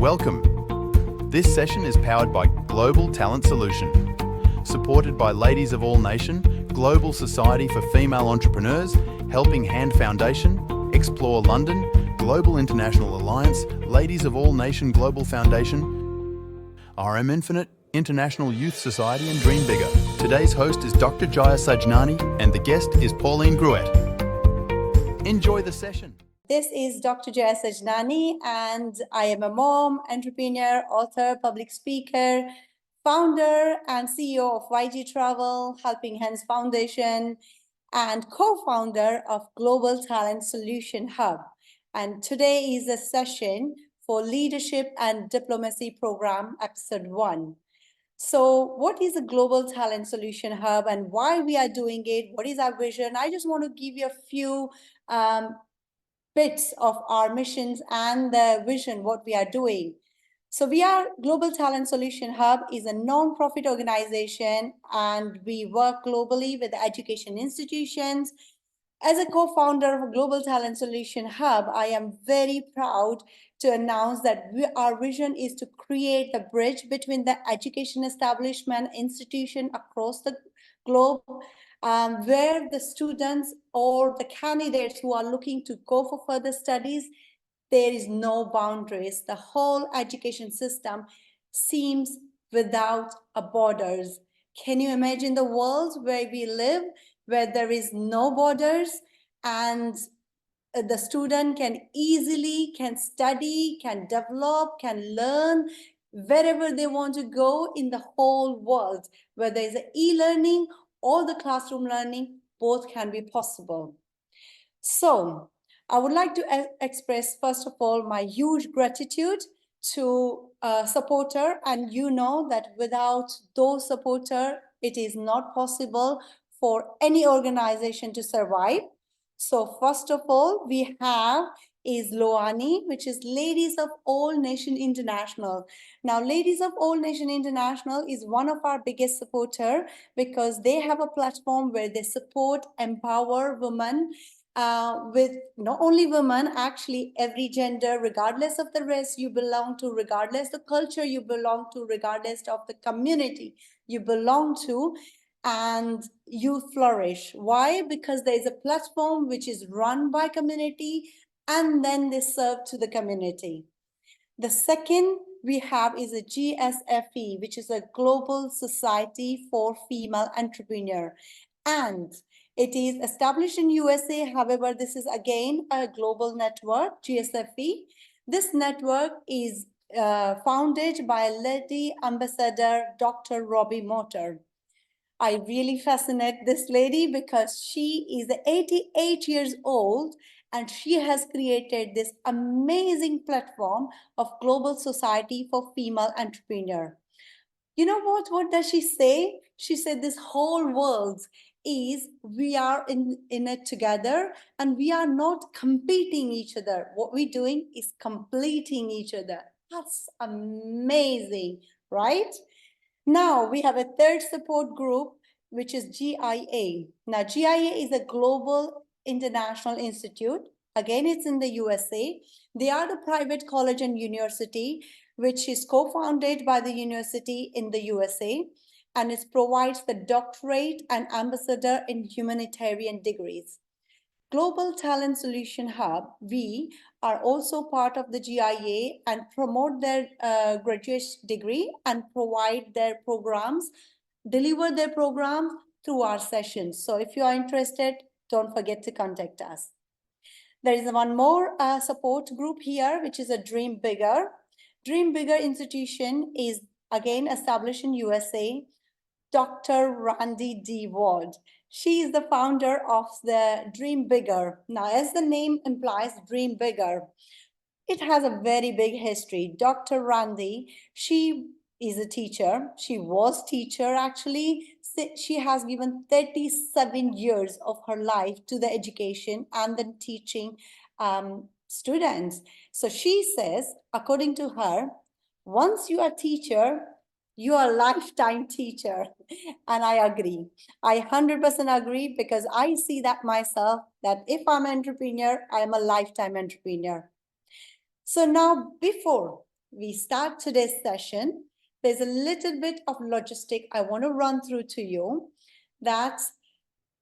Welcome. This session is powered by Global Talent Solution, supported by Ladies of All Nation, Global Society for Female Entrepreneurs, Helping Hand Foundation, Explore London, Global International Alliance, Ladies of All Nation Global Foundation, RM Infinite, International Youth Society and Dream Bigger. Today's host is Dr. Jaya Sajnani and the guest is Pauline Grouette. Enjoy the session. This is Dr. Jaya Sajnani, and I am a mom, entrepreneur, author, public speaker, founder and CEO of YG Travel, Helping Hands Foundation, and co-founder of Global Talent Solution Hub. And today is a session for Leadership and Diplomacy Program, Episode 1. So what is the Global Talent Solution Hub and why we are doing it? What is our vision? I just want to give you a few bits of our missions and the vision, what we are doing. So we are Global Talent Solution Hub is a non-profit organization, and we work globally with education institutions. As a co-founder of Global Talent Solution Hub, I am very proud to announce that our vision is to create the bridge between the education establishment institution across the globe, where the students or the candidates who are looking to go for further studies, there is no boundaries. The whole education system seems without borders. Can you imagine the world where we live, where there is no borders and the student can easily study, can develop, can learn wherever they want to go in the whole world, whether it's e-learning or the classroom learning, both can be possible. So I would like to express, first of all, my huge gratitude to a supporter, and you know that without those supporter, it is not possible for any organization to survive. So first of all, we have is Loani, which is Ladies of All Nation International. Now, Ladies of All Nation International is one of our biggest supporter because they have a platform where they support, empower women with not only women, actually every gender, regardless of the race you belong to, regardless the culture you belong to, regardless of the community you belong to, and you flourish. Why? Because there is a platform which is run by community and then they serve to the community. The second we have is a GSFE, which is a Global Society for Female Entrepreneur. And it is established in USA. However, this is again a global network, GSFE. This network is founded by Lady Ambassador Dr. Robbie Motor. I really fascinate this lady because she is 88 years old and she has created this amazing platform of Global Society for Female Entrepreneur. You know what does she say? She said this whole world is we are in it together and we are not competing each other. What we're doing is completing each other. That's amazing, right? Now we have a third support group, which is GIA. Now GIA is a Global International Institute. Again, it's in the USA. They are the private college and university, which is co-founded by the university in the USA, and it provides the doctorate and ambassador in humanitarian degrees. Global Talent Solution Hub, we are also part of the GIA and promote their graduate degree and provide their programs, deliver their programs through our sessions. So if you are interested, don't forget to contact us. There is one more support group here, which is a Dream Bigger. Dream Bigger institution is again established in USA. Dr. Randy D. Ward. She is the founder of the Dream Bigger. Now, as the name implies, Dream Bigger, it has a very big history. Dr. Randy, she is a teacher. She was teacher actually. She has given 37 years of her life to the education and the teaching students. So she says, according to her, once you are a teacher, you are a lifetime teacher. And I agree. I 100% agree because I see that myself, that if I'm an entrepreneur, I am a lifetime entrepreneur. So now, before we start today's session, there's a little bit of logistic I want to run through to you. That's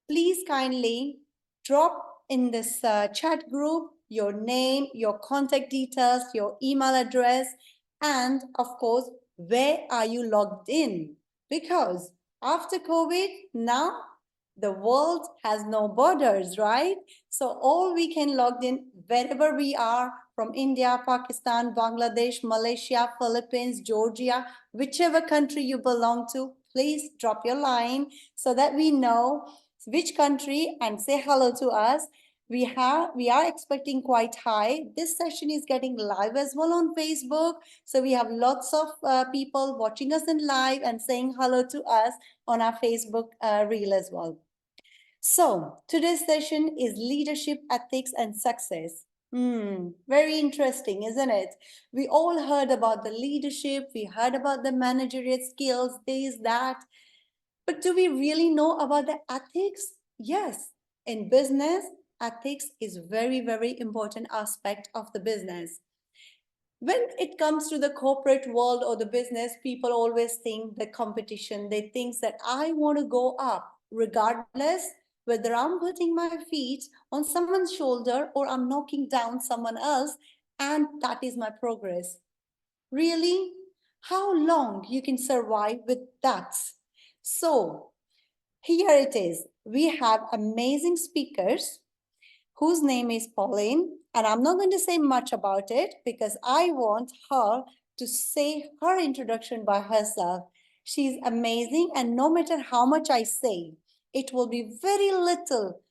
please kindly drop in this chat group your name, your contact details, your email address, and of course, where are you logged in? Because after COVID, now the world has no borders, right? So all we can log in wherever we are from India, Pakistan, Bangladesh, Malaysia, Philippines, Georgia, whichever country you belong to, please drop your line so that we know which country and say hello to us. We are expecting quite high. This session is getting live as well on Facebook. So we have lots of people watching us in live and saying hello to us on our Facebook reel as well. So today's session is leadership, ethics, and success. Very interesting, isn't it? We all heard about the leadership, we heard about the managerial skills, this, that. But do we really know about the ethics? Yes. In business, ethics is very, very important aspect of the business. When it comes to the corporate world or the business, people always think the competition. They think that I want to go up regardless whether I'm putting my feet on someone's shoulder or I'm knocking down someone else, and that is my progress. Really? How long you can survive with that? So here it is. We have amazing speakers whose name is Pauline, and I'm not going to say much about it because I want her to say her introduction by herself. She's amazing, and no matter how much I say, it will be very little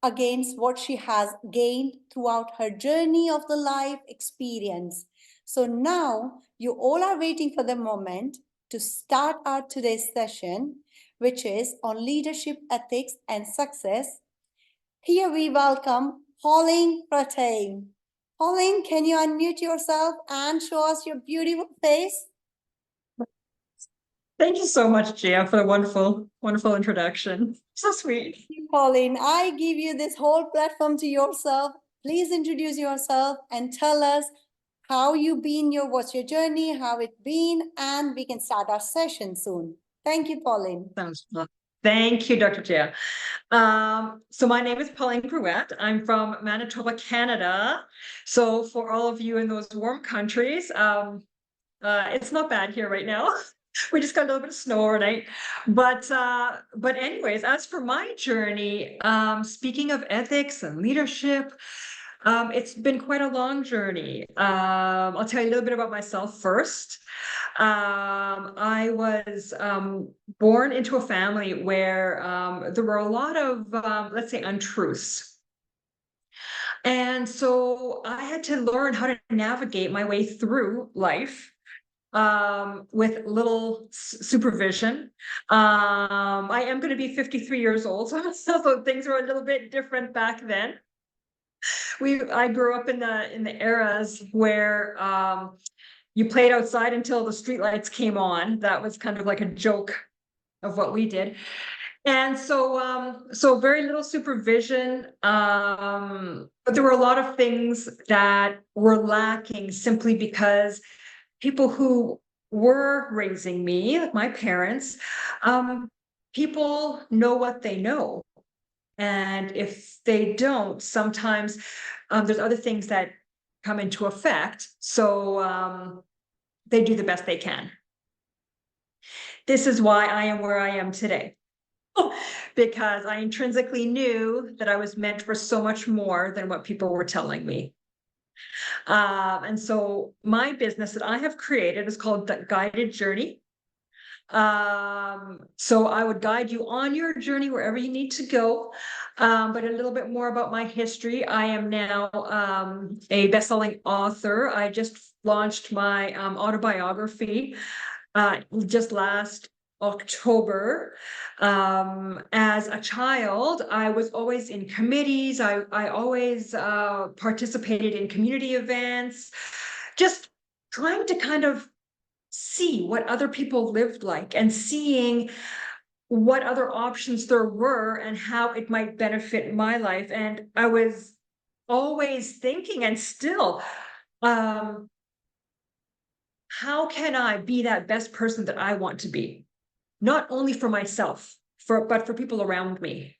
against what she has gained throughout her journey of the life experience. So now you all are waiting for the moment to start our today's session, which is on leadership, ethics, and success. Here we welcome Pauline Grouette. Pauline, can you unmute yourself and show us your beautiful face? Thank you so much, Jaya, for the wonderful, wonderful introduction. So sweet. Pauline, I give you this whole platform to yourself. Please introduce yourself and tell us how you been, what's your journey, how it been, and we can start our session soon. Thank you, Pauline. Sounds fun. Thank you, Dr. Jaya. So my name is Pauline Grouette. I'm from Manitoba, Canada. So for all of you in those warm countries, it's not bad here right now. We just got a little bit of snow overnight. But anyways, as for my journey, speaking of ethics and leadership, it's been quite a long journey. I'll tell you a little bit about myself first. I was born into a family where there were a lot of, let's say, untruths. And so I had to learn how to navigate my way through life with little supervision. I am going to be 53 years old, so things were a little bit different back then. I grew up in the eras where you played outside until the streetlights came on. That was kind of like a joke of what we did. And so very little supervision, but there were a lot of things that were lacking simply because people who were raising me, like my parents, people know what they know. And if they don't, sometimes there's other things that come into effect. So they do the best they can. This is why I am where I am today. Because I intrinsically knew that I was meant for so much more than what people were telling me. And so my business that I have created is called The Guided Journey. So I would guide you on your journey wherever you need to go. But a little bit more about my history. I am now a best-selling author. I just launched my autobiography just last October. As a child, I was always in committees. I always participated in community events, just trying to kind of see what other people lived like and seeing what other options there were and how it might benefit my life. And I was always thinking, and still, how can I be that best person that I want to be? Not only for myself, but for people around me.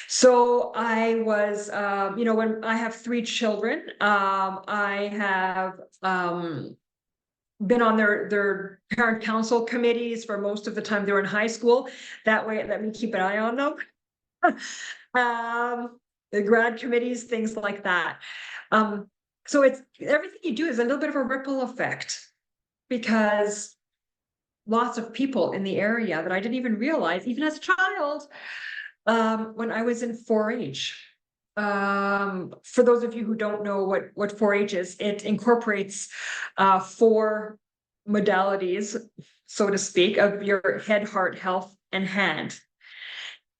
So I was, when I have 3 children, I have been on their parent council committees for most of the time they're in high school. That way, it let me keep an eye on them. The grad committees, things like that. So it's everything you do is a little bit of a ripple effect, because lots of people in the area that I didn't even realize, even as a child, when I was in 4-H. For those of you who don't know what 4-H is, it incorporates 4 modalities, so to speak, of your head, heart, health, and hand.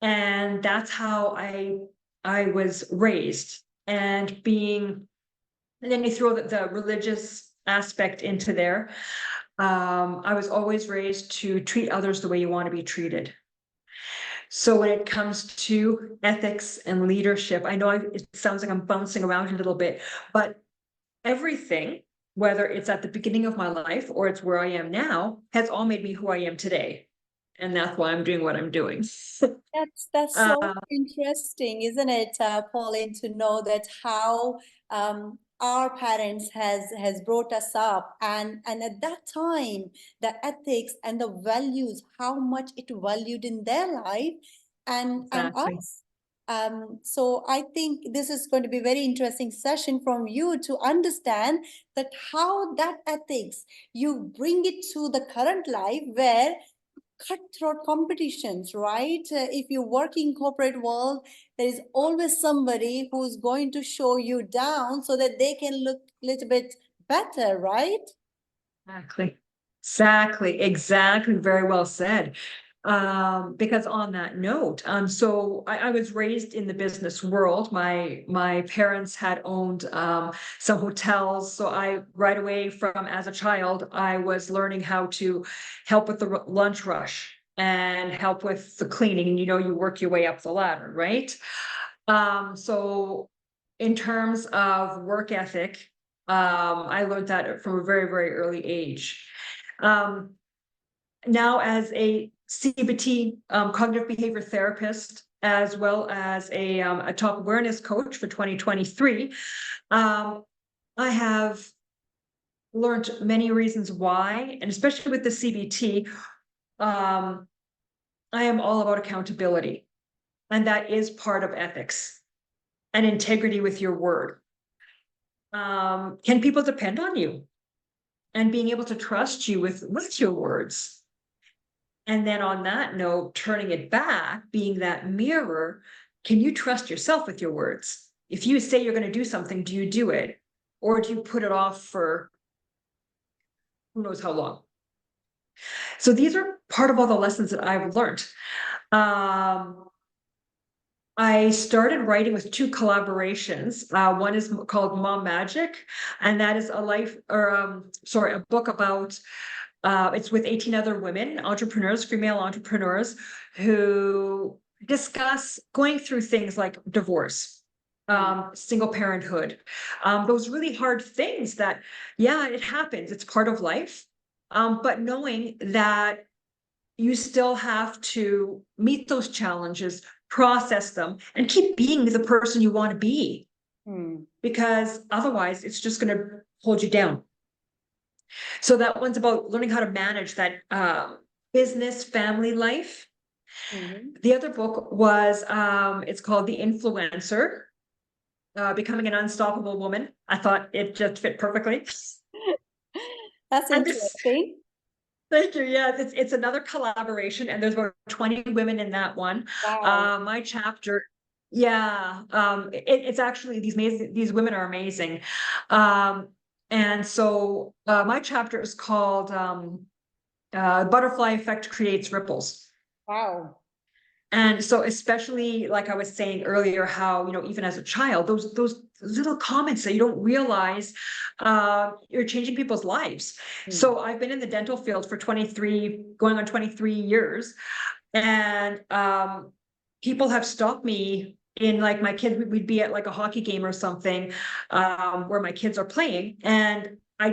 And that's how I was raised. And then you throw the religious aspect into there. I was always raised to treat others the way you want to be treated. So when it comes to ethics and leadership, I know it sounds like I'm bouncing around a little bit, but everything, whether it's at the beginning of my life or it's where I am now, has all made me who I am today. And that's why I'm doing what I'm doing. That's so interesting, isn't it, Pauline, to know that how our parents has brought us up, and at that time the ethics and the values, how much it valued in their life and Exactly. us. So I think this is going to be a very interesting session from you to understand that how that ethics you bring it to the current life where cutthroat competitions, right? If you work in corporate world, there is always somebody who's going to show you down so that they can look a little bit better, right? Exactly. Very well said. Because on that note, so I was raised in the business world. My parents had owned some hotels, so I right away from as a child I was learning how to help with the lunch rush and help with the cleaning. And you work your way up the ladder, right? So in terms of work ethic, I learned that from a very, very early age. Now as a CBT, cognitive behavior therapist, as well as a top awareness coach for 2023, I have learned many reasons why, and especially with the CBT, I am all about accountability, and that is part of ethics and integrity with your word. Can people depend on you? And being able to trust you with your words. And then on that note, turning it back, being that mirror, can you trust yourself with your words? If you say you're going to do something, do you do it? Or do you put it off for who knows how long? So these are part of all the lessons that I've learned. I started writing with 2 collaborations. One is called Mom Magic, and that is a book about it's with 18 other women, entrepreneurs, female entrepreneurs, who discuss going through things like divorce, single parenthood, those really hard things that, yeah, it happens. It's part of life. But knowing that you still have to meet those challenges, process them, and keep being the person you want to be. Because otherwise it's just going to hold you down. So that one's about learning how to manage that business family life. The other book was it's called The Influencer, Becoming an Unstoppable Woman. I thought it just fit perfectly. That's interesting. Thank you. Yeah, it's another collaboration, and there's about 20 women in that one. Wow. My chapter, yeah, it's actually these women are amazing. And so my chapter is called Butterfly Effect Creates Ripples. Wow. And so especially like I was saying earlier, how, even as a child, those little comments that you don't realize, you're changing people's lives. So I've been in the dental field for going on 23 years. And people have stopped me in, like, my kids, we'd be at like a hockey game or something, where my kids are playing, and I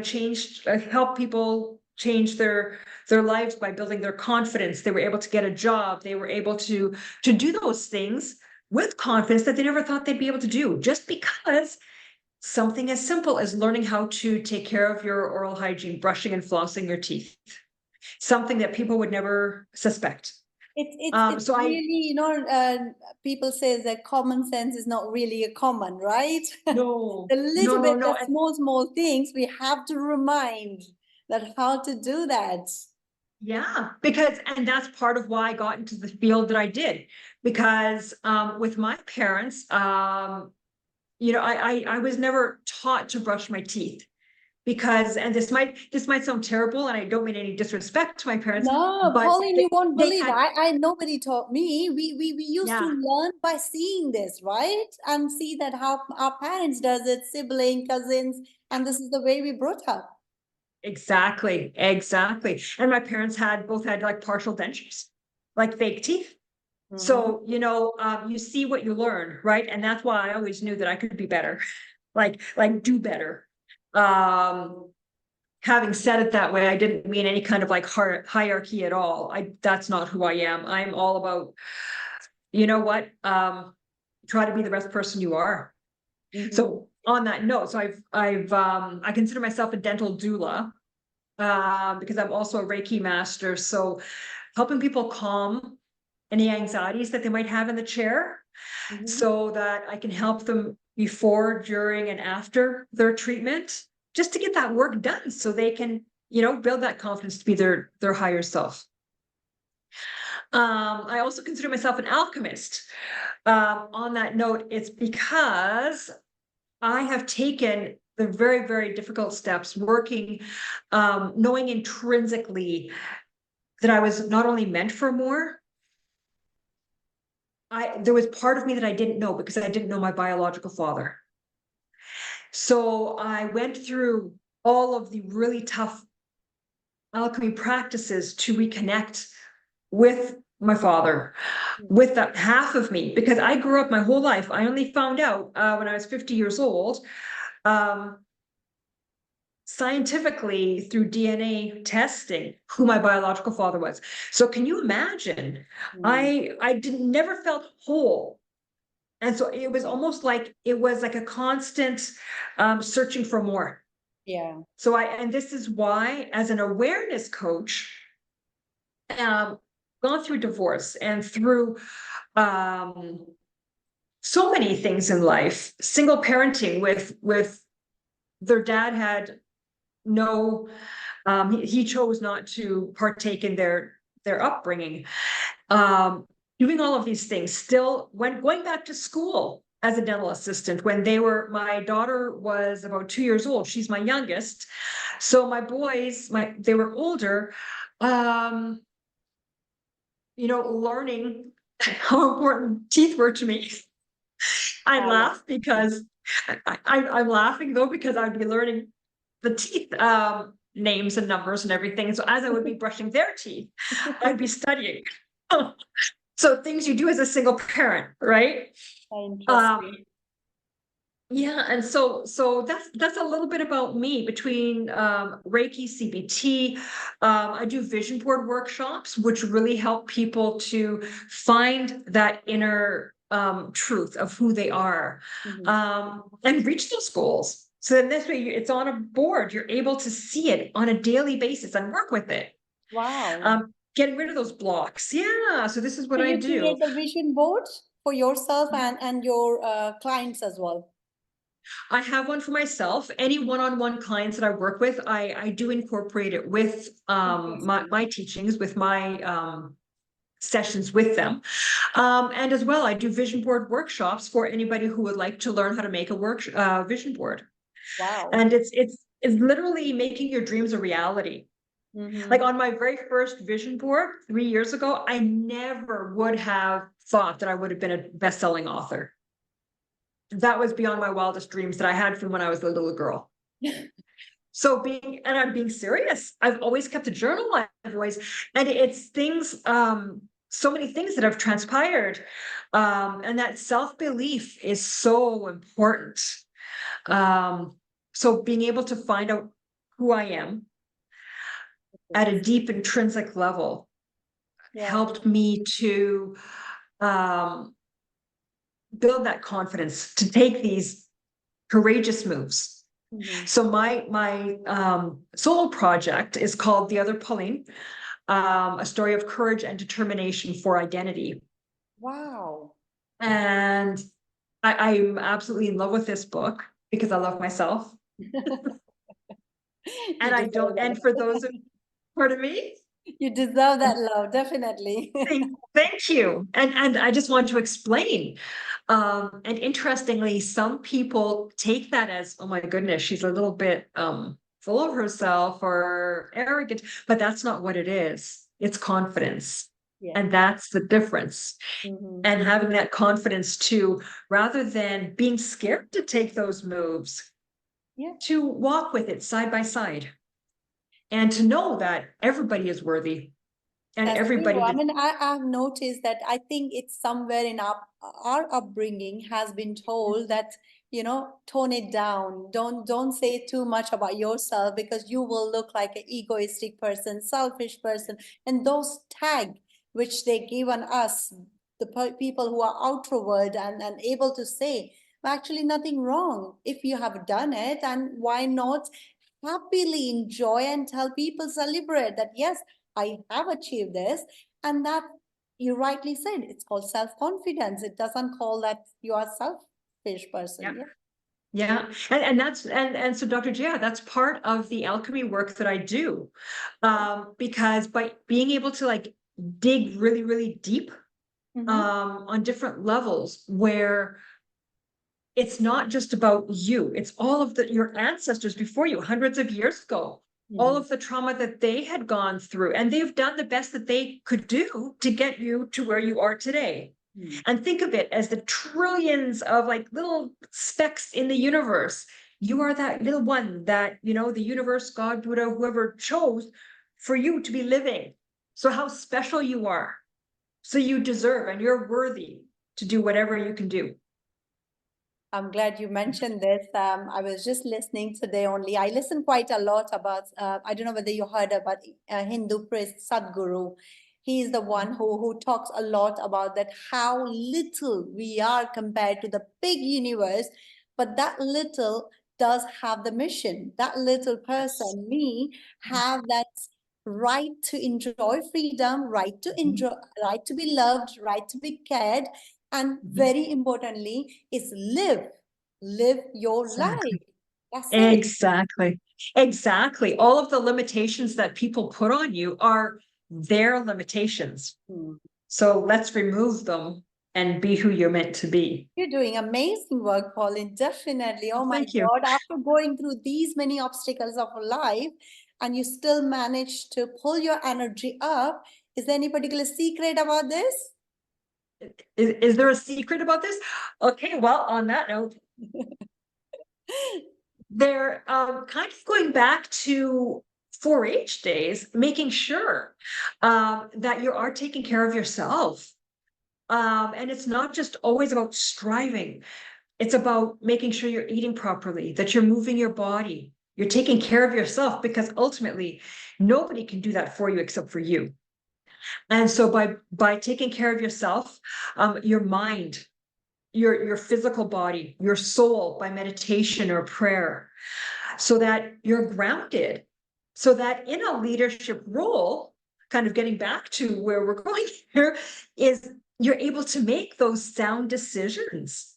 helped people change their lives by building their confidence. They were able to get a job. They were able to do those things with confidence that they never thought they'd be able to do, just because something as simple as learning how to take care of your oral hygiene, brushing and flossing your teeth, something that people would never suspect. It's So really, people say that common sense is not really a common, right? no, A no, little no, bit, no. the small things, we have to remind that how to do that. Yeah, and that's part of why I got into the field that I did, because with my parents, I was never taught to brush my teeth, because, and this might sound terrible, and I don't mean any disrespect to my parents, No, but Pauline, you won't they believe. had, Nobody taught me. We used to yeah, learn by seeing this, right? And see that how our parents does it, sibling, cousins, and this is the way we brought up. exactly. And my parents both had like partial dentures, like fake teeth. Mhm. So, you see what you learn, right? And that's why I always knew that I could be better, like do better. Um, Having said it that way, I didn't mean any kind of like hierarchy at all. That's not who I am. I'm all about, you know what? Try to be the best person you are. Mhm. So on that note, so I consider myself a dental doula, because I'm also a Reiki master. So helping people calm any anxieties that they might have in the chair, Mhm. so that I can help them before, during, and after their treatment, just to get that work done so they can, build that confidence to be their higher self. I also consider myself an alchemist. On that note, it's because I have taken the very, very difficult steps working, knowing intrinsically that I was not only meant for more, there was part of me that I didn't know, because I didn't know my biological father. So I went through all of the really tough alchemy practices to reconnect with my father, with that half of me, because I grew up my whole life. I only found out when I was 50 years old, um, scientifically through DNA testing, who my biological father was. So can you imagine? Mm. I didn't never felt whole. And so it was almost like it was like a constant searching for more. Yeah. So and this is why, as an awareness coach, um, gone through divorce and through um, so many things in life, single parenting with their dad had no, he chose not to partake in their upbringing. Doing all of these things, still when going back to school as a dental assistant, when my daughter was about 2 years old, she's my youngest. So my boys, they were older, um, learning how important teeth were to me. I Yeah. laugh because I'm laughing though, because I'd be learning the teeth names and numbers and everything. So as I would be brushing their teeth, I'd be studying. So things you do as a single parent, right? Um, Interesting. yeah, and so that's a little bit about me. Between Reiki, CBT, I do vision board workshops, which really help people to find that inner truth of who they are, Mhm. and reach those goals. So then this way, it's on a board. You're able to see it on a daily basis and work with it. Wow. Getting rid of those blocks. Yeah. So this is what So I you do. create the vision board for yourself and your clients as well. I have one for myself. Any one-on-one clients that I work with, I do incorporate it with Interesting. my teachings, with my sessions with them. And as well, I do vision board workshops for anybody who would like to learn how to make a vision board. Wow. And it's literally making your dreams a reality. Like Mm-hmm. on my very first vision board 3 years ago, I never would have thought that I would have been a best-selling author. That was beyond my wildest dreams that I had from when I was a little girl. So I'm being serious. I've always kept a journal. I've always, and it's things, so many things that have transpired. And that self-belief is so important. So being able to find out who I am at a deep intrinsic level Yeah. helped me to build that confidence to take these courageous moves. Mhm. So my solo project is called The Other Pauline, a story of courage and determination for identity. Wow. And I'm absolutely in love with this book because I love myself. You And I deserve don't, and that. for those of, pardon me? You deserve that love, definitely. Thank you. And I just want to explain. And interestingly, some people take that as, oh my goodness, she's a little bit full of herself or arrogant, but that's not what it is. It's confidence. Yeah. And that's the difference. Mhm. And having that confidence to, rather than being scared to take those moves, Yeah. to walk with it side by side and to know that everybody is worthy and That's everybody true. I that mean, I've noticed that I think it's somewhere in our upbringing has been told that, tone it down. Don't say too much about yourself because you will look like an egoistic person, selfish person. And those tag which they give on us, the people who are outward and able to say, actually nothing wrong. If you have done it, and why not happily enjoy and tell people, celebrate that, yes, I have achieved this. And that you rightly said, it's called self-confidence. It doesn't call that you are selfish person. yeah. Yeah. Yeah, and that's and so Dr. Jaya, that's part of the alchemy work that I do. Because by being able to like dig really, really deep Mhm. on different levels where it's not just about you, it's all of your ancestors before you, hundreds of years ago, all Mhm. of the trauma that they had gone through, and they've done the best that they could do to get you to where you are today. Mhm. And think of it as the trillions of like little specks in the universe. You are that little one that, the universe, God, Buddha, whoever chose for you to be living. So how special you are. So you deserve and you're worthy to do whatever you can do. I'm glad you mentioned this. I was just listening today only. I listen quite a lot about, I don't know whether you heard about Hindu priest Sadhguru. He is the one who talks a lot about that, how little we are compared to the big universe, but that little does have the mission. That little person, me, have that right to enjoy freedom, right to enjoy, right to be loved, right to be cared, and very importantly is live your life. That's it. Exactly. Exactly. All of the limitations that people put on you are their limitations. Hmm. So let's remove them and be who you're meant to be. You're doing amazing work, Pauline. Definitely. Oh my Thank you. God. After going through these many obstacles of life, and you still manage to pull your energy up, is there any particular secret about this? Is there a secret about this? Okay, well, on that note, they're kind of going back to 4-H days, making sure that you are taking care of yourself. And it's not just always about striving. It's about making sure you're eating properly, that you're moving your body, you're taking care of yourself, because ultimately nobody can do that for you except for you. And so by taking care of yourself, your mind, your physical body, your soul, by meditation or prayer, so that you're grounded, so that in a leadership role, kind of getting back to where we're going here, is you're able to make those sound decisions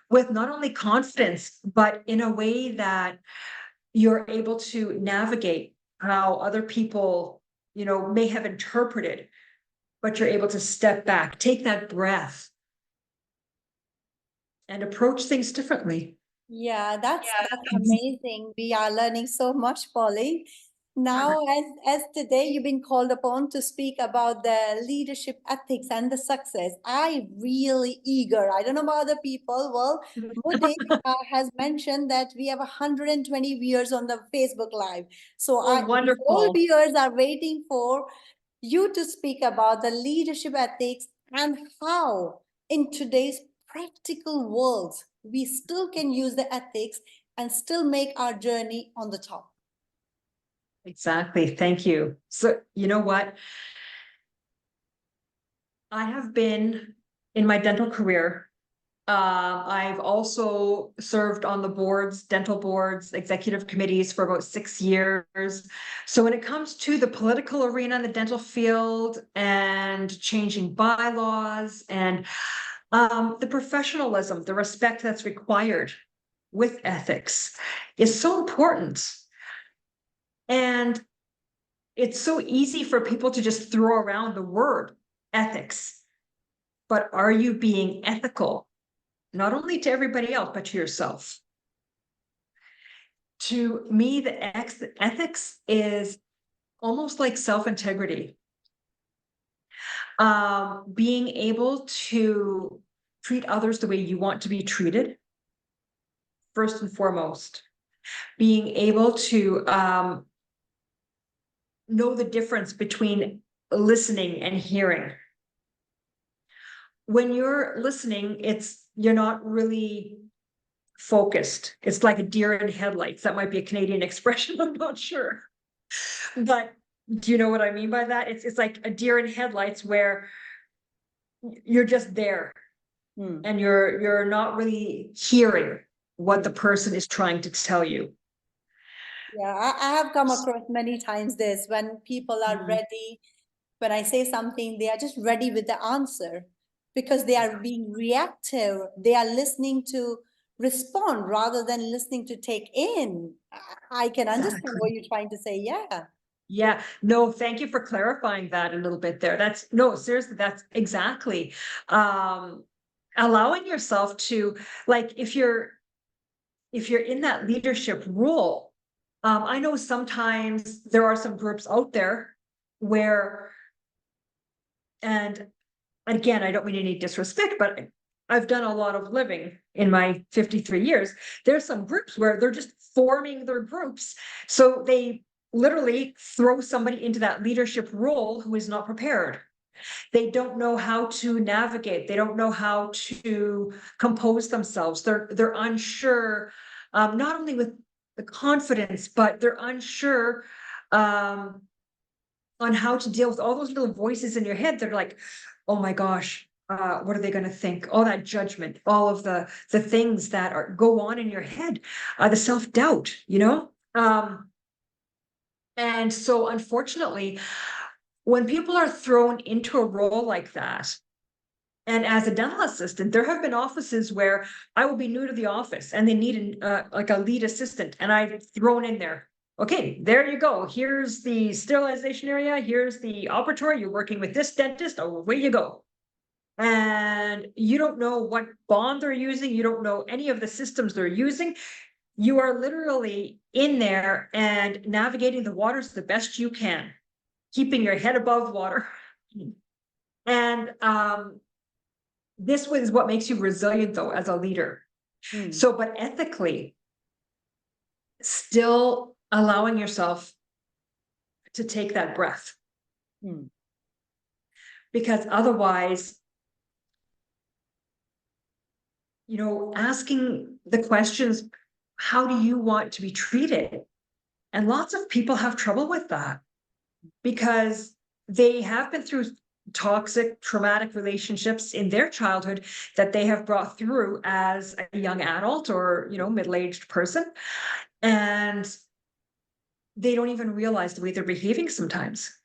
with not only confidence, but in a way that you're able to navigate how other people, may have interpreted, but you're able to step back, take that breath, and approach things differently. Yeah, that's amazing. We are learning so much, Polly. Now, as today you've been called upon to speak about the leadership ethics and the success, I really eager. I don't know about other people. Well, Mudek has mentioned that we have 120 viewers on the Facebook Live. So Oh, the whole wonderful. viewers are waiting for you to speak about the leadership ethics and how in today's practical world we still can use the ethics and still make our journey on the top. Exactly. Thank you. So, you know what? I have been in my dental career. I've also served on the boards, dental boards, executive committees for about 6 years. So when it comes to the political arena in the dental field and changing bylaws and the professionalism, the respect that's required with ethics is so important. And it's so easy for people to just throw around the word ethics. But are you being ethical? Not only to everybody else, but to yourself. To me, the ethics is almost like self-integrity. Being able to treat others the way you want to be treated, first and foremost. Being able to know the difference between listening and hearing. When you're listening, you're not really focused. It's like a deer in headlights. That might be a Canadian expression, I'm not sure. But do you know what I mean by that? It's like a deer in headlights where you're just there and you're not really hearing what the person is trying to tell you. Yeah, I have come across many times this when people are ready. When I say something, they are just ready with the answer because they are being reactive. They are listening to respond rather than listening to take in. I can understand what you're trying to say. Yeah. Yeah, no, thank you for clarifying that a little bit there. That's no, seriously, that's exactly allowing yourself to, like, if you're in that leadership role. I know sometimes there are some groups out there where, and again, I don't mean any disrespect, but I've done a lot of living in my 53 years. There's some groups where they're just forming their groups. So they literally throw somebody into that leadership role who is not prepared. They don't know how to navigate. They don't know how to compose themselves. They're unsure, not only with the confidence, but they're unsure on how to deal with all those little voices in your head. They're like, oh my gosh, what are they going to think? All that judgment, all of the things that go on in your head, the self-doubt, and so unfortunately, when people are thrown into a role like that, and as a dental assistant, there have been offices where I will be new to the office and they need like a lead assistant, and I've thrown in there. Okay, there you go. Here's the sterilization area. Here's the operatory. You're working with this dentist. Away you go. And you don't know what bond they're using. You don't know any of the systems they're using. You are literally in there and navigating the waters the best you can, keeping your head above water. And this is what makes you resilient, though, as a leader. So, but ethically, still allowing yourself to take that breath. Because otherwise, asking the questions, how do you want to be treated? And lots of people have trouble with that because they have been through toxic, traumatic relationships in their childhood that they have brought through as a young adult or, middle-aged person. And they don't even realize the way they're behaving sometimes.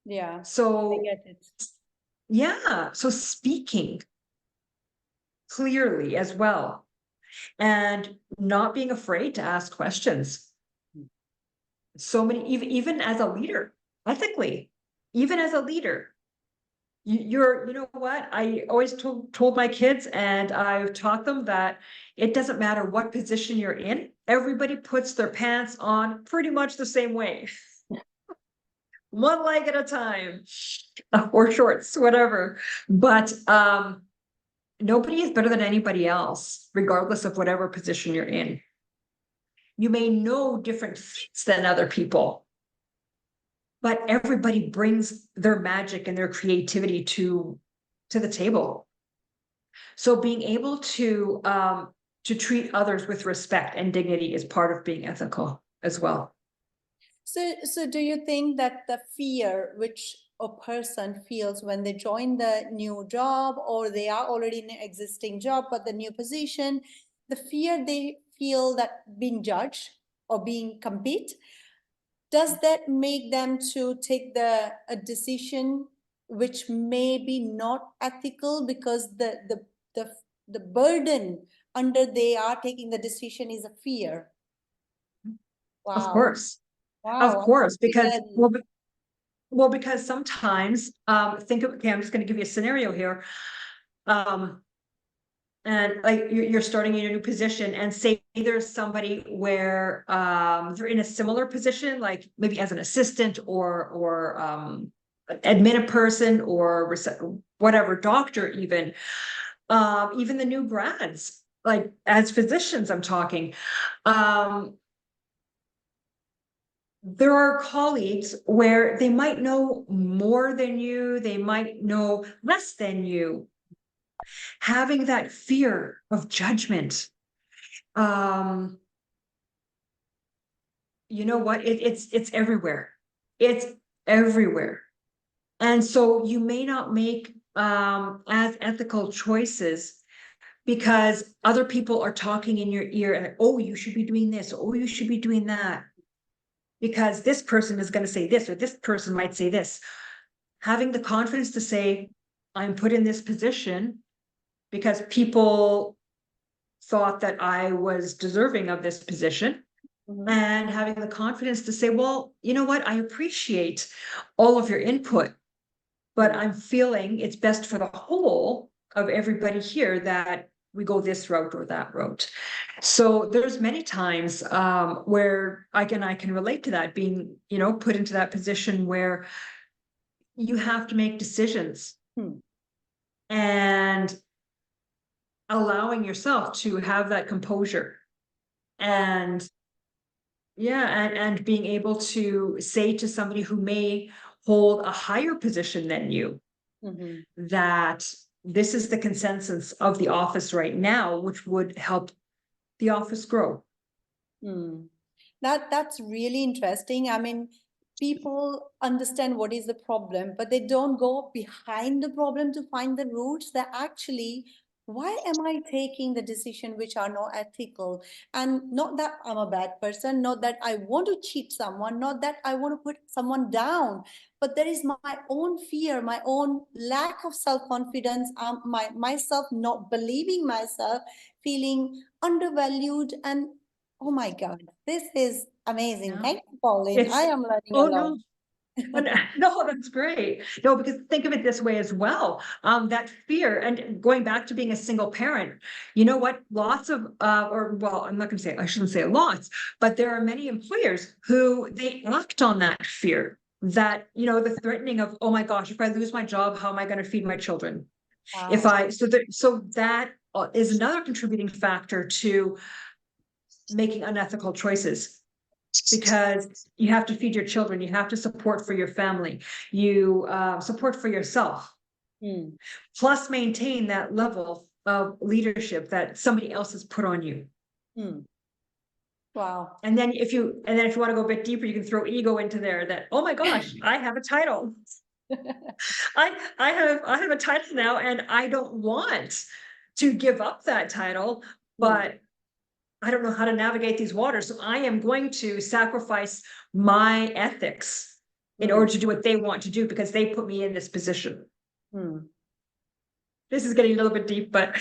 Yeah. So, I get it. yeah. So speaking clearly as well, and not being afraid to ask questions. So many, even as a leader, ethically, even as a leader, you know what? I always told my kids, and I've taught them that it doesn't matter what position you're in. Everybody puts their pants on pretty much the same way. One leg at a time, or shorts, whatever. But nobody is better than anybody else, regardless of whatever position you're in. You may know different things than other people, but everybody brings their magic and their creativity to the table. So being able to treat others with respect and dignity is part of being ethical as well. So do you think that the fear which a person feels when they join the new job, or they are already in an existing job but the new position, the fear they feel that being judged or being compete, does that make them to take a decision which may be not ethical, because the the burden under they are taking the decision is a fear? Of Wow. course, of Wow. course, because, Really. well, because sometimes, think of, okay, I'm just gonna give you a scenario here. And like you're starting in a new position, and say there's somebody where they're in a similar position, like maybe as an assistant or admin person or whatever, doctor even. Even the new grads, like as physicians, I'm talking. There are colleagues where they might know more than you, they might know less than you. Having that fear of judgment, um, you know what? It's everywhere. It's everywhere. And so you may not make as ethical choices because other people are talking in your ear and, oh, you should be doing this, oh, you should be doing that. Because this person is going to say this, or this person might say this. Having the confidence to say, I'm put in this position because people thought that I was deserving of this position. Mhm. And having the confidence to say, well, you know what, I appreciate all of your input, but I'm feeling it's best for the whole of everybody here that we go this route or that route. So there's many times where I can relate to that, being, you know, put into that position where you have to make decisions. Hmm. And allowing yourself to have that composure and yeah, and being able to say to somebody who may hold a higher position than you, Mhm. that this is the consensus of the office right now, which would help the office grow. Hmm. That's really interesting. I mean, people understand what is the problem, but they don't go behind the problem to find the roots. That actually, why am I taking the decision which are not ethical? And not that I'm a bad person, not that I want to cheat someone, not that I want to put someone down, but there is my own fear, my own lack of self-confidence, myself not believing myself, feeling undervalued, and oh my God, this is amazing. Yeah. Thank you, Pauline. I It's, am learning a oh lot. no, no, that's great. No, because think of it this way as well. That fear, and going back to being a single parent, you know what? Lots of, or well, I'm not going to say, I shouldn't say lots, but there are many employers who they act on that fear. That, you know, the threatening of, oh my gosh, if I lose my job, how am I going to feed my children? If Wow. I, so that is another contributing factor to making unethical choices, because you have to feed your children, you have to support for your family, you support for yourself, Hmm. plus maintain that level of leadership that somebody else has put on you. Hmm. Wow. And then if you want to go a bit deeper, you can throw ego into there, that, oh my gosh, I have a title. I have a title now, and I don't want to give up that title, Hmm. but I don't know how to navigate these waters. So I am going to sacrifice my ethics in Hmm. order to do what they want to do because they put me in this position. Hmm. This is getting a little bit deep, but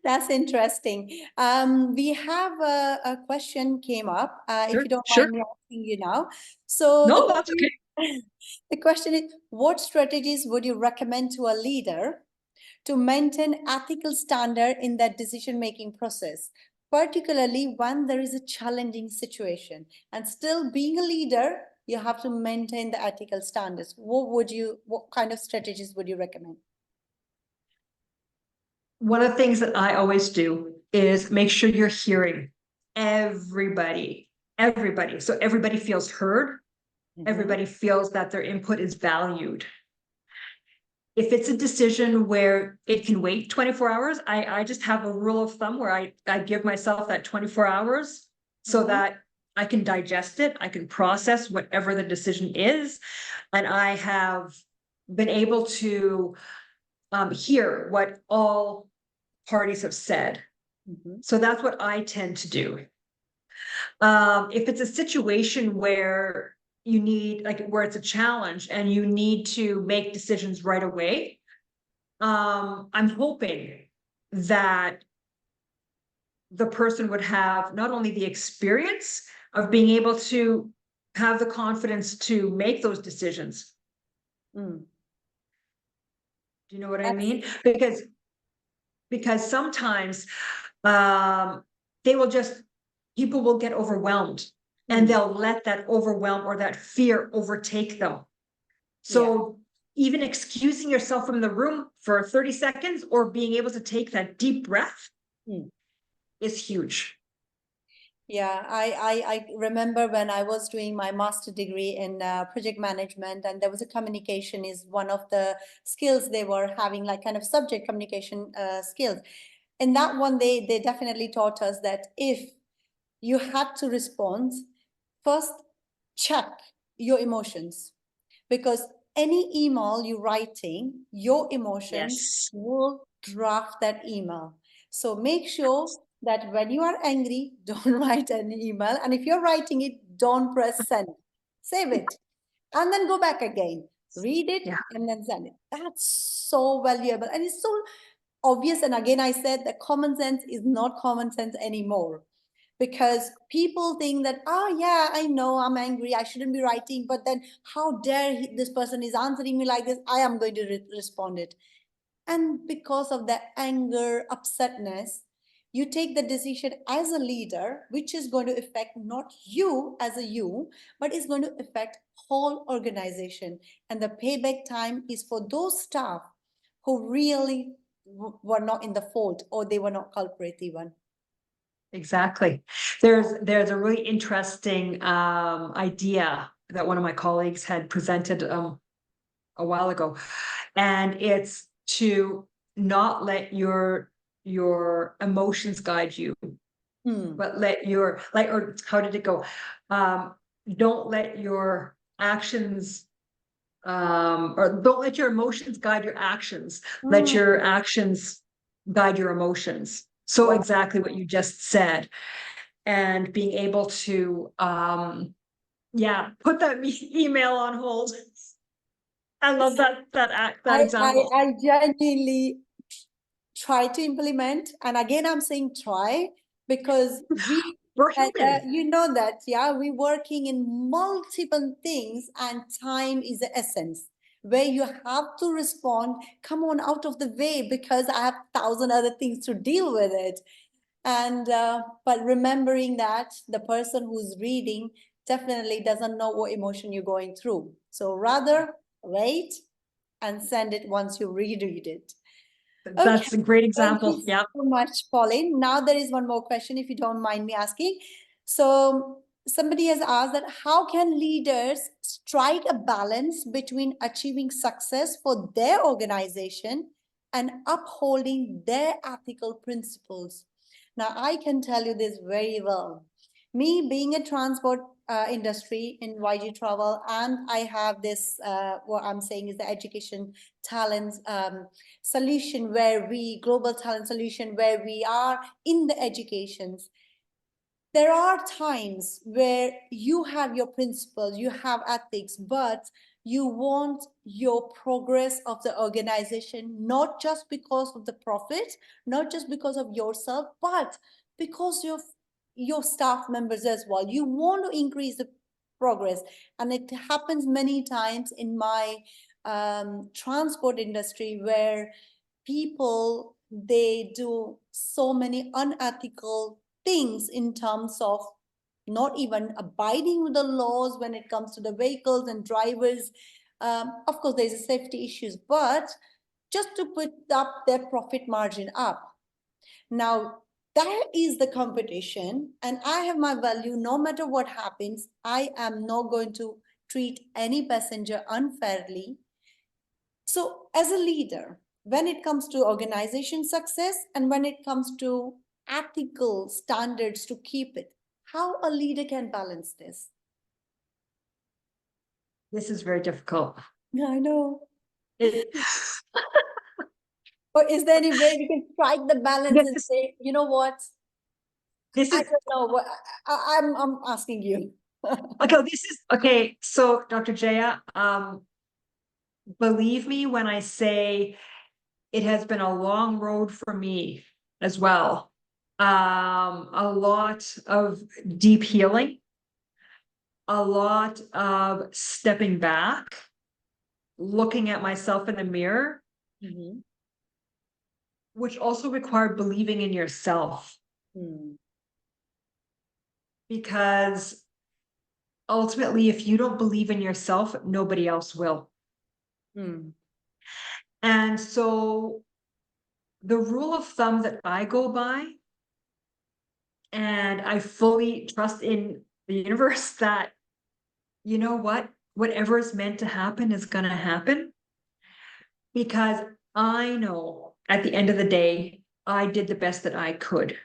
That's interesting. We have a question came up, if sure, you don't sure. mind me asking you now. So No, that's okay. the question is, what strategies would you recommend to a leader to maintain ethical standard in that decision-making process, particularly when there is a challenging situation? And still being a leader, you have to maintain the ethical standards. What kind of strategies would you recommend? One of the things that I always do is make sure you're hearing everybody, everybody. So everybody feels heard. Everybody feels that their input is valued. If it's a decision where it can wait 24 hours, I just have a rule of thumb where I give myself that 24 hours so Mhm. that I can digest it, I can process whatever the decision is, and I have been able to hear what all parties have said. Mhm. So that's what I tend to do. If it's a situation where you need, like, where it's a challenge and you need to make decisions right away, I'm hoping that the person would have not only the experience of being able to have the confidence to make those decisions. Mm. Do you know what I That's mean? Because sometimes they will just, people will get overwhelmed and Mm. they'll let that overwhelm or that fear overtake them. Yeah. So even excusing yourself from the room for 30 seconds or being able to take that deep breath Mm. is huge. Yeah, I remember when I was doing my master degree in project management, and there was a communication is one of the skills they were having, like kind of subject communication skills. In that one, they definitely taught us that if you had to respond, first check your emotions, because any email you're writing, your emotions Yes. will draft that email. So make sure that when you are angry, don't write an email. And if you're writing it, don't press send. Save it. And then go back again. Read it Yeah. and then send it. That's so valuable. And it's so obvious. And again, I said that common sense is not common sense anymore, because people think that, oh yeah, I know I'm angry, I shouldn't be writing, but then how dare this person is answering me like this, I am going to respond it. And because of that anger, upsetness, you take the decision as a leader, which is going to affect not you as a you, but is going to affect whole organization. And the payback time is for those staff who really were not in the fault, or they were not culprit even. Exactly. There's a really interesting idea that one of my colleagues had presented a while ago, and it's to not let your emotions guide you, Hmm. but let your, like, or how did it go? Don't let your actions or don't let your emotions guide your actions. Let Hmm. your actions guide your emotions. So Wow. exactly what you just said. And being able to yeah, put that email on hold. I love that example. I genuinely try to implement, and again I'm saying try, because we We're human. you know that, yeah, we're working in multiple things, and time is the essence, where you have to respond, come on out of the way, because I have 1,000 other things to deal with it. And but remembering that the person who's reading definitely doesn't know what emotion you're going through, so rather wait and send it once you reread it. Okay, That's a great thank example. you Yeah. so much, Pauline. Now there is one more question, if you don't mind me asking. So somebody has asked that how can leaders strike a balance between achieving success for their organization and upholding their ethical principles? Now, I can tell you this very well. Me being a transport industry in YG Travel, and I have this, what I'm saying is the education talent solution, where we, global talent solution, where we are in the educations. There are times where you have your principles, you have ethics, but you want your progress of the organization, not just because of the profit, not just because of yourself, but because of your staff members as well. You want to increase the progress. And it happens many times in my transport industry, where people, they do so many unethical things in terms of not even abiding with the laws when it comes to the vehicles and drivers. Of course, there's a safety issues, but just to put up their profit margin up. Now, that is the competition, and I have my value. No matter what happens, I am not going to treat any passenger unfairly. So, as a leader, when it comes to organization success and when it comes to ethical standards to keep it, how a leader can balance this? This is very difficult. Yeah, I know. It, Or is there any way we can strike the balance this and is, say, you know what? this I is, don't know what I'm asking you. okay, this is, okay, so Dr. Jaya, believe me when I say it has been a long road for me as well. A lot of deep healing, a lot of stepping back, looking at myself in the mirror, Mhm. which also required believing in yourself, Hmm. because ultimately, if you don't believe in yourself, nobody else will. Hmm. And so the rule of thumb that I go by, and I fully trust in the universe that, you know what, whatever is meant to happen is going to happen, because I know at the end of the day, I did the best that I could.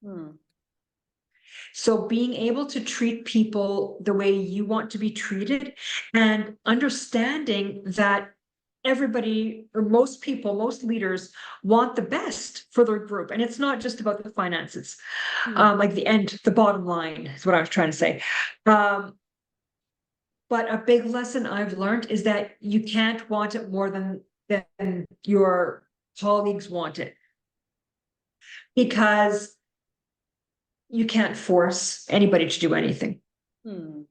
Hmm. So being able to treat people the way you want to be treated, and understanding that everybody, or most people, most leaders want the best for their group. And it's not just about the finances, Hmm. like the bottom line is what I was trying to say. But a big lesson I've learned is that you can't want it more than your colleagues want it, because you can't force anybody to do anything. Hmm.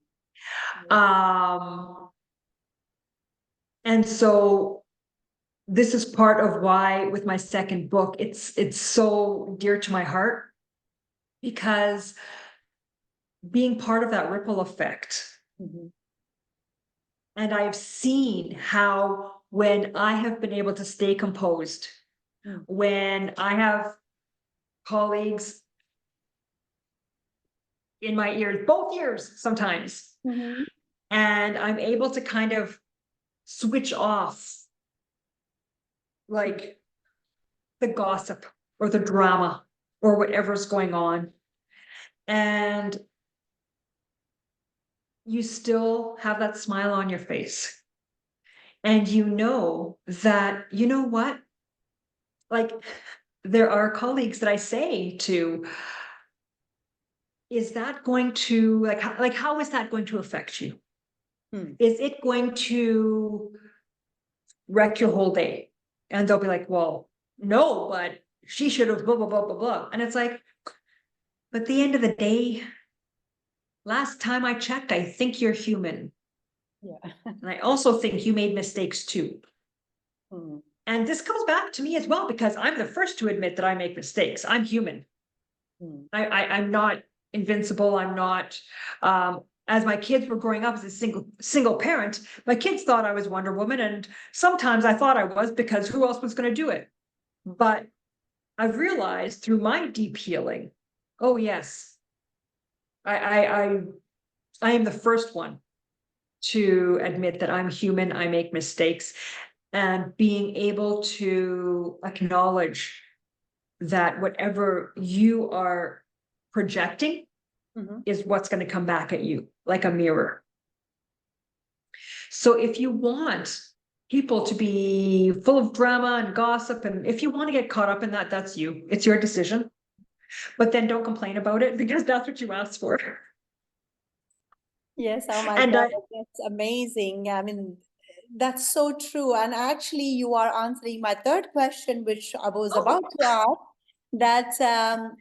Um, and so this is part of why with my second book, it's so dear to my heart, because being part of that ripple effect, Mhm. and I've seen how when I have been able to stay composed, Mm. when I have colleagues in my ears, both ears sometimes, Mhm. and I'm able to kind of switch off like the gossip or the drama or whatever's going on, and you still have that smile on your face, and you know that, you know what, like, there are colleagues that I say to, is that going to, like how is that going to affect you? Hmm. Is it going to wreck your whole day? And they'll be like, well, no, but she should have blah blah blah blah blah. And it's like, but at the end of the day, last time I checked, I think you're human, Yeah. and I also think you made mistakes too. Hmm. And this comes back to me as well, because I'm the first to admit that I make mistakes. I'm human. Hmm. I'm not invincible. I'm not, as my kids were growing up as a single parent, my kids thought I was Wonder Woman. And sometimes I thought I was, because who else was going to do it? But I've realized through my deep healing, oh yes, I am the first one to admit that I'm human, I make mistakes, and being able to acknowledge that whatever you are projecting Mhm. is what's going to come back at you like a mirror. So if you want people to be full of drama and gossip, and if you want to get caught up in that, that's you. It's your decision. But then don't complain about it, because that's what you asked for. Yes, oh my And God, that's amazing. I mean, that's so true. And actually, you are answering my third question, which I was oh, about to ask, that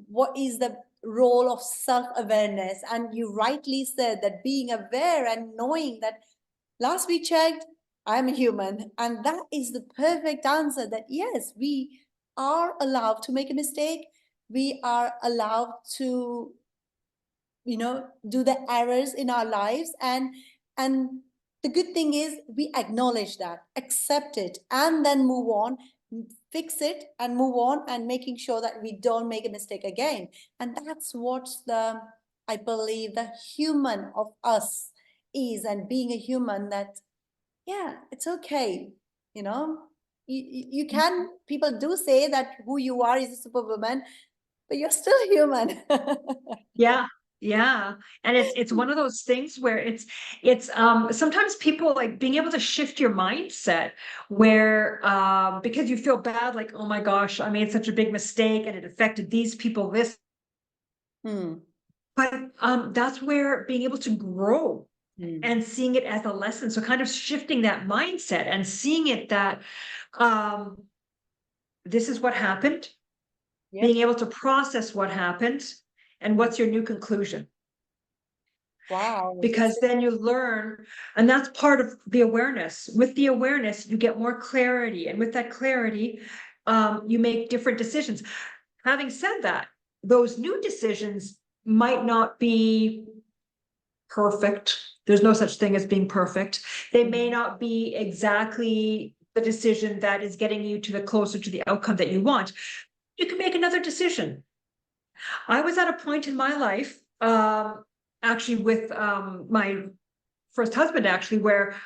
what is the role of self-awareness? And you rightly said that being aware and knowing that last we checked, I'm a human. And that is the perfect answer, that yes, we are allowed to make a mistake. We are allowed to do the errors in our lives, and the good thing is we acknowledge that, accept it, and then move on, fix it and move on, and making sure that we don't make a mistake again. And that's what's the, I believe, the human of us is. And being a human, that yeah, it's okay, you know. You can, people do say that who you are is a superwoman, but you're still human. Yeah, yeah. And it's one of those things where it's sometimes people like being able to shift your mindset where because you feel bad, like, oh my gosh, I made such a big mistake and it affected these people, this, Hmm. but that's where being able to grow Hmm. and seeing it as a lesson. So kind of shifting that mindset and seeing it that this is what happened, Yep. being able to process what happened, and what's your new conclusion. Wow. Because then you learn, and that's part of the awareness. With the awareness, you get more clarity, and with that clarity, you make different decisions. Having said that, those new decisions might not be perfect. There's no such thing as being perfect. They may not be exactly the decision that is getting you to the closer to the outcome that you want. You can make another decision. I was at a point in my life, actually with my first husband, actually, where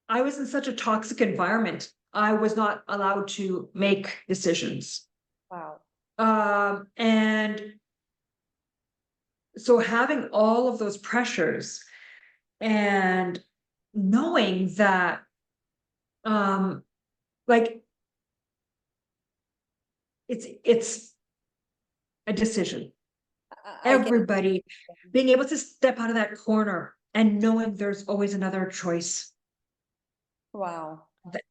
I was in such a toxic environment. I was not allowed to make decisions. Wow. And so having all of those pressures and knowing that, like, it's a decision. I get Everybody being able to step out of that corner and knowing there's always another choice. wow.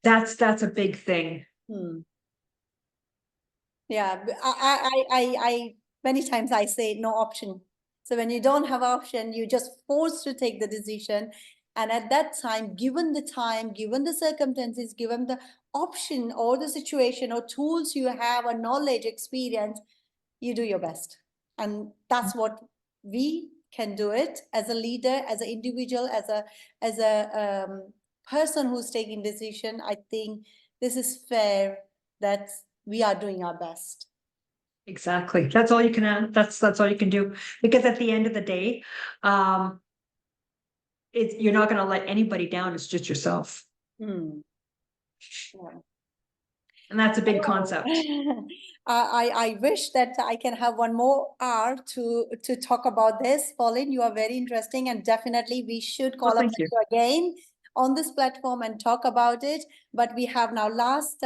That's a big thing. Hmm. Yeah, I many times I say no option. So when you don't have option, you just forced to take the decision. And at that time, given the time, given the circumstances, given the option or the situation or tools you have, or knowledge, experience, you do your best. And that's what we can do it as a leader, as an individual, as a person who's taking decision. I think this is fair that we are doing our best. Exactly. That's all you can add. That's all you can do. Because at the end of the day, you're not going to let anybody down. It's just yourself. Hmm. Yeah. And that's a big Oh. concept. I wish that I can have one more hour to talk about this. Pauline, you are very interesting, and definitely we should Well, call up thank you. you again on this platform and talk about it. But we have now last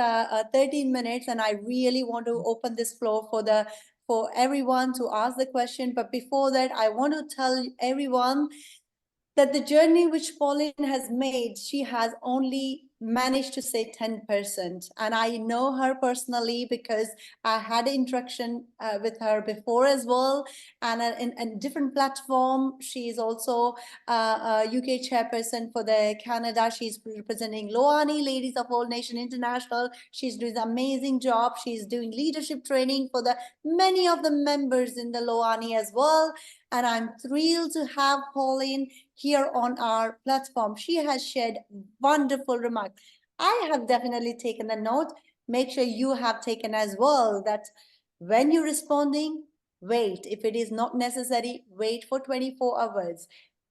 13 minutes, and I really want to open this floor for everyone to ask the question. But before that, I want to tell everyone that the journey which Pauline has made, she has only managed to say 10%. And I know her personally because I had an interaction with her before as well. And in a different platform, she is also a UK chairperson for the Canada. She's representing Loani, Ladies of All Nation International. She's doing an amazing job. She's doing leadership training for the many of the members in the Loani as well. And I'm thrilled to have Pauline here on our platform. She has shared wonderful remarks. I have definitely taken a note. Make sure you have taken as well that when you're responding, wait. If it is not necessary, wait for 24 hours.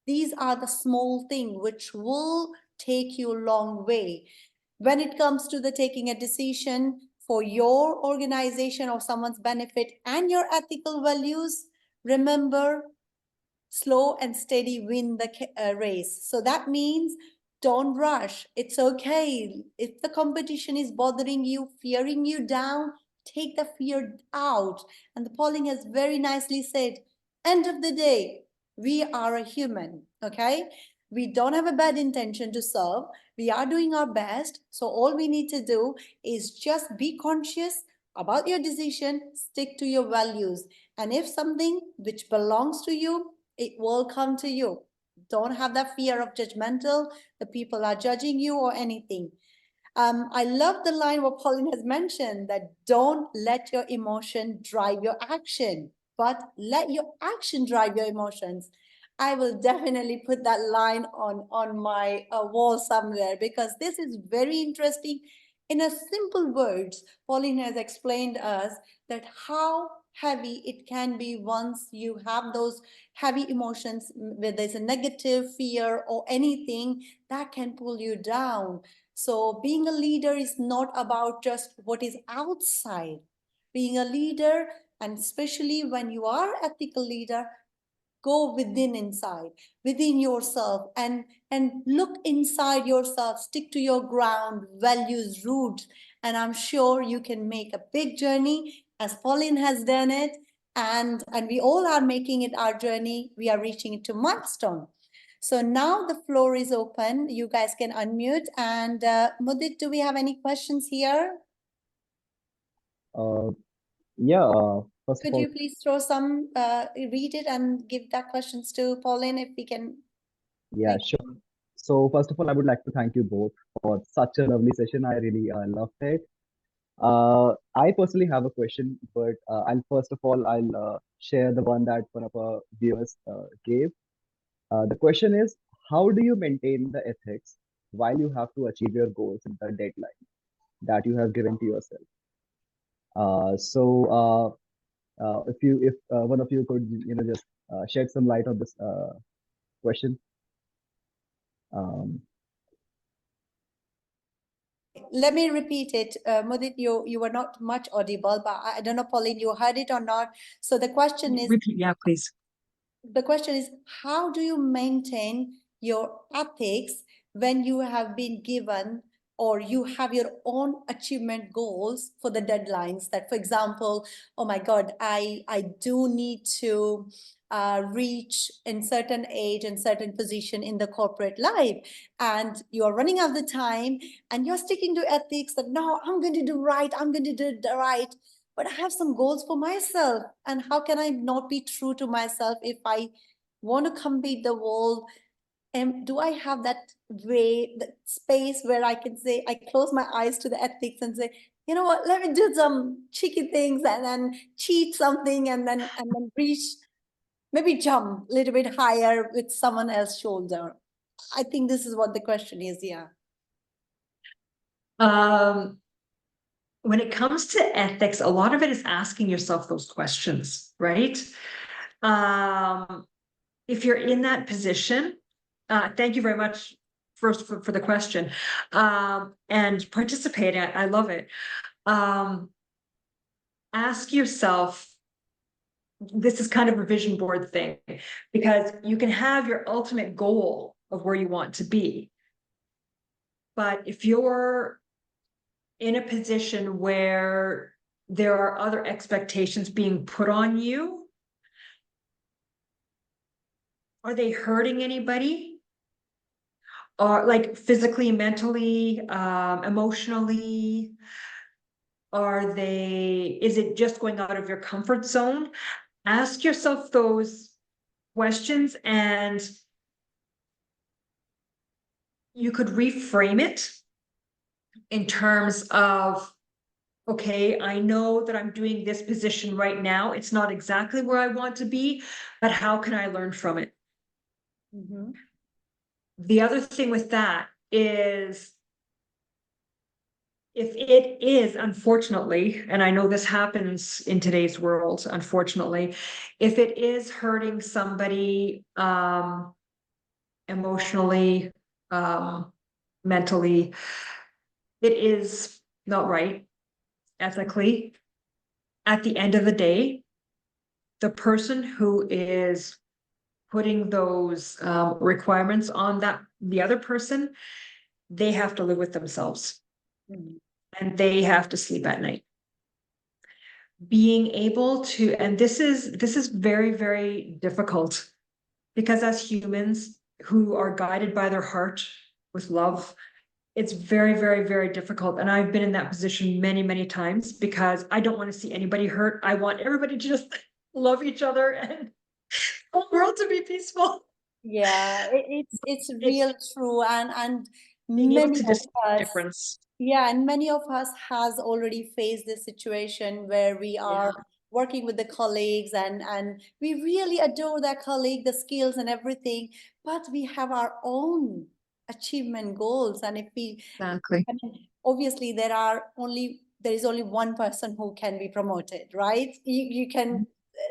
These are the small things which will take you a long way. When it comes to the taking a decision for your organization or someone's benefit and your ethical values, remember, slow and steady win the race. So that means don't rush. It's okay. If the competition is bothering you, fearing you down, take the fear out. And the Pauline has very nicely said, end of the day, we are a human, okay? We don't have a bad intention to serve. We are doing our best. So all we need to do is just be conscious about your decision, stick to your values. And if something which belongs to you, it will come to you. Don't have that fear of judgmental, the people are judging you or anything. I love the line what Pauline has mentioned, that don't let your emotion drive your action, but let your action drive your emotions. I will definitely put that line on my wall somewhere, because this is very interesting. In a simple words, Pauline has explained us that how heavy it can be once you have those heavy emotions, whether it's a negative fear or anything that can pull you down. So being a leader is not about just what is outside. being a leader, and especially when you are ethical leader, go within yourself, and look inside yourself, stick to your ground, values, roots, and I'm sure you can make a big journey as Pauline has done it, and we all are making it our journey. We are reaching it to milestone. So now the floor is open. You guys can unmute. And Mudit, do we have any questions here? Uh, yeah, first of Could all, you please throw some, read it and give that questions to Pauline if we can? yeah, sure. So first of all, I would like to thank you both for such a lovely session. I really loved it. I personally have a question, but I'll first of all, I'll share the one that one of our viewers gave. The question is, how do you maintain the ethics while you have to achieve your goals in the deadline that you have given to yourself? If one of you could, just shed some light on this question. Um, Let me repeat it. Mudit, you were not much audible, but I don't know, Pauline, you heard it or not. So the question is, Repeat, yeah, please. the question is, how do you maintain your ethics when you have been given, or you have your own achievement goals for the deadlines? That, for example, oh my God, I do need to reach in certain age and certain position in the corporate life, and you are running out of the time, and you're sticking to ethics that no, I'm going to do right, I'm going to do the right, but I have some goals for myself. And how can I not be true to myself if I want to compete the world? And do I have that way, that space where I can say, I close my eyes to the ethics and say, you know what, let me do some cheeky things and then cheat something, and then reach, maybe jump a little bit higher with someone else's shoulder? I think this is what the question is, yeah. When it comes to ethics, a lot of it is asking yourself those questions, right? If you're in that position, thank you very much first for the question, and participating. I love it. Ask yourself, this is kind of a vision board thing, because you can have your ultimate goal of where you want to be. But if you're in a position where there are other expectations being put on you, are they hurting anybody? Or like physically, mentally, emotionally? Is it just going out of your comfort zone? Ask yourself those questions, and you could reframe it in terms of, okay, I know that I'm doing this position right now. It's not exactly where I want to be, but how can I learn from it? Mm-hmm. The other thing with that is, if it is, unfortunately, and I know this happens in today's world, unfortunately, if it is hurting somebody emotionally, mentally, it is not right ethically. At the end of the day, the person who is putting those requirements on the other person, they have to live with themselves. Mm-hmm. And they have to sleep at night. Being able to, and this is very, very difficult, because as humans who are guided by their heart with love, it's very, very, very difficult. And I've been in that position many, many times, because I don't want to see anybody hurt. I want everybody to just love each other and the world to be peaceful. Yeah, it's real true, and Being able many to of just us, difference. yeah, and many of us has already faced this situation where we are working with the colleagues, and we really adore that colleague, the skills and everything, but we have our own achievement goals, and if we, Exactly. I mean, obviously there is only one person who can be promoted, right? You can't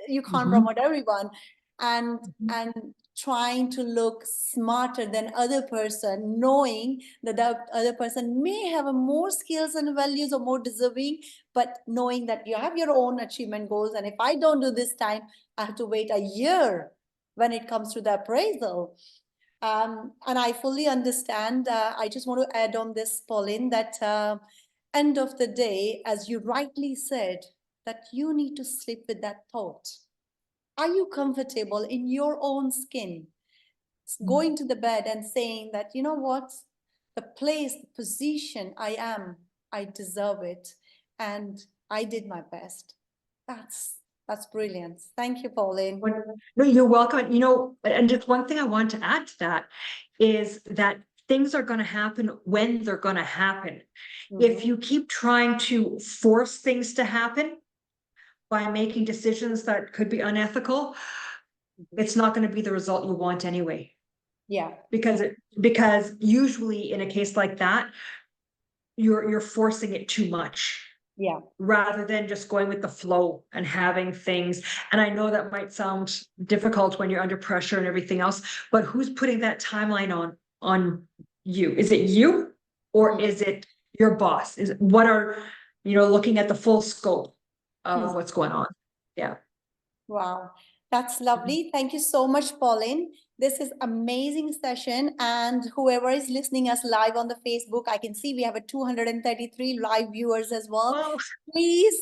Mhm. promote everyone, and Mhm. and trying to look smarter than other person, knowing that the other person may have a more skills and values or more deserving, but knowing that you have your own achievement goals. And if I don't do this time, I have to wait a year when it comes to the appraisal. And I fully understand. I just want to add on this, Pauline, that end of the day, as you rightly said, that you need to sleep with that thought. Are you comfortable in your own skin, going to the bed and saying that, you know what, the place, the position I am, I deserve it, and I did my best. That's brilliant. Thank you, Pauline. No, you're welcome. And, you know, and just one thing I want to add to that is that things are going to happen when they're going to happen. If you keep trying to force things to happen by making decisions that could be unethical, it's not going to be the result you want anyway. Yeah. Because usually in a case like that, you're forcing it too much. Yeah. Rather than just going with the flow and having things. And I know that might sound difficult when you're under pressure and everything else, but who's putting that timeline on you? Is it you or is it your boss? What are, you know, looking at the full scope of what's going on? Yeah. Wow, that's lovely. Thank you so much, Pauline. This is amazing session, and whoever is listening us live on the Facebook, I can see we have a 233 live viewers as well. Oh. Please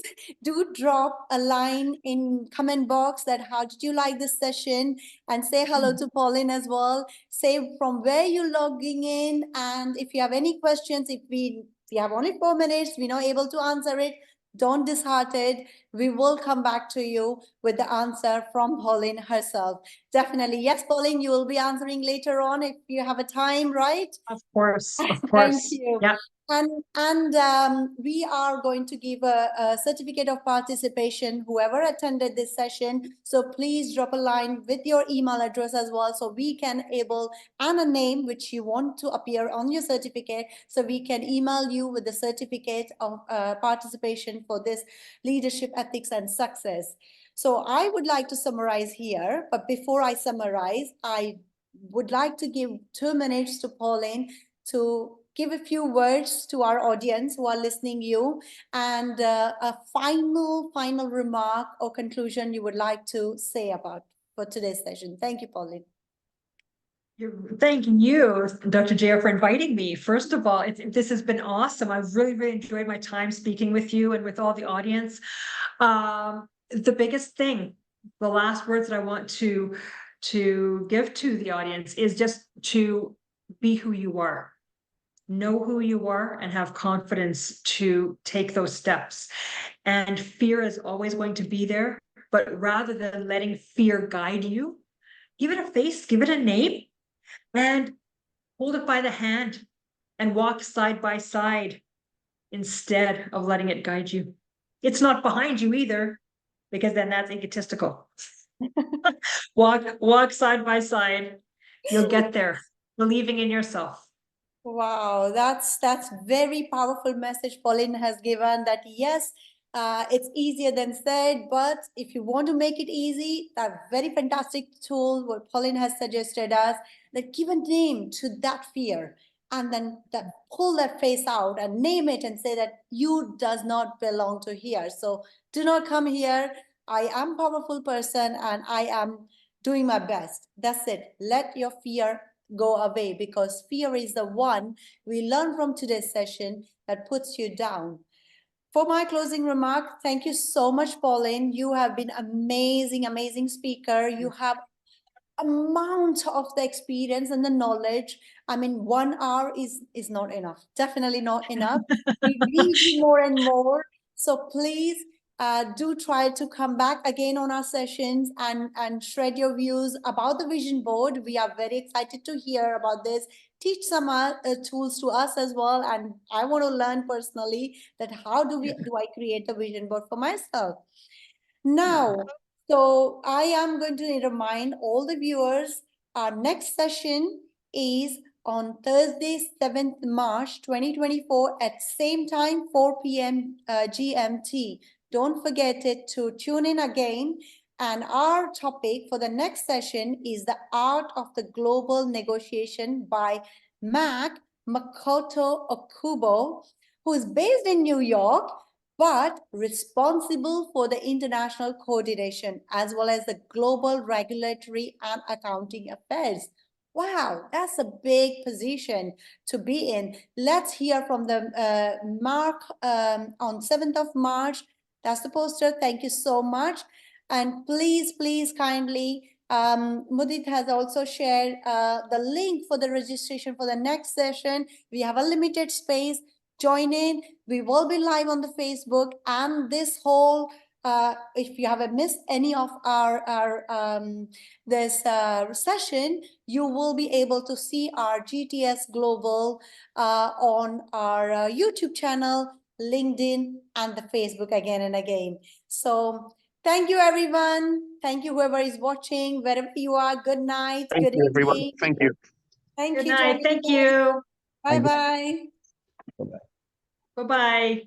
do drop a line in comment box that how did you like this session, and say hello to Pauline as well. Say from where you're logging in, and if you have any questions, if we have only 4 minutes, we're not able to answer it, don't dishearten. We will come back to you with the answer from Pauline herself. Definitely. Yes, Pauline, you will be answering later on if you have a time, right? Of course. Thank you. Yeah. And we are going to give a certificate of participation, whoever attended this session. So please drop a line with your email address as well, so we can able, and a name which you want to appear on your certificate, so we can email you with the certificate of participation for this leadership ethics and success. So I would like to summarize here, but before I summarize, I would like to give 2 minutes to Pauline to give a few words to our audience who are listening you, and a final remark or conclusion you would like to say about for today's session. Thank you, Pauline. Thanking you, Dr. Jaya, for inviting me. First of all, this has been awesome. I've really enjoyed my time speaking with you and with all the audience. The biggest thing, the last words that I want to give to the audience is just to be who you are. Know who you are and have confidence to take those steps. And fear is always going to be there, but rather than letting fear guide you, give it a face, give it a name, and hold it by the hand and walk side by side instead of letting it guide you. It's not behind you either, because then that's egotistical. Walk side by side. You'll get there, believing in yourself. Wow, that's very powerful message Pauline has given, that yes, it's easier than said, but if you want to make it easy, that very fantastic tool what Pauline has suggested us, that give a name to that fear, and then that pull that face out and name it and say that you does not belong to here. So do not come here. I am a powerful person and I am doing my best. That's it. Let your fear go away, because fear is the one we learn from today's session that puts you down. For my closing remark, thank you so much, Pauline. You have been amazing speaker. You have amount of the experience and the knowledge. I mean, 1 hour is not enough. Definitely not enough. We need you more and more. So please do try to come back again on our sessions and shred your views about the vision board. We are very excited to hear about this. Teach some tools to us as well. And I want to learn personally that how do I create a vision board for myself. Now, so I am going to remind all the viewers, our next session is on Thursday, 7th March 2024 at same time, 4 p.m. GMT. Don't forget it to tune in again. And our topic for the next session is the art of the global negotiation by Makoto Okubo, who is based in New York, but responsible for the international coordination as well as the global regulatory and accounting affairs. Wow, that's a big position to be in. Let's hear from the Mark on 7th of March. That's the poster. Thank you so much. And please kindly, Mudit has also shared the link for the registration for the next session. We have a limited space. Join in. We will be live on the Facebook, and this whole if you have missed any of our this session, you will be able to see our GTS Global on our YouTube channel, LinkedIn, and the Facebook again and again. So thank you, everyone. Thank you, whoever is watching, wherever you are. Good night. Thank Good you, everyone. evening. Thank you. Thank Good you. night. Johnny. Thank you. Bye-bye. Bye-bye. Bye-bye.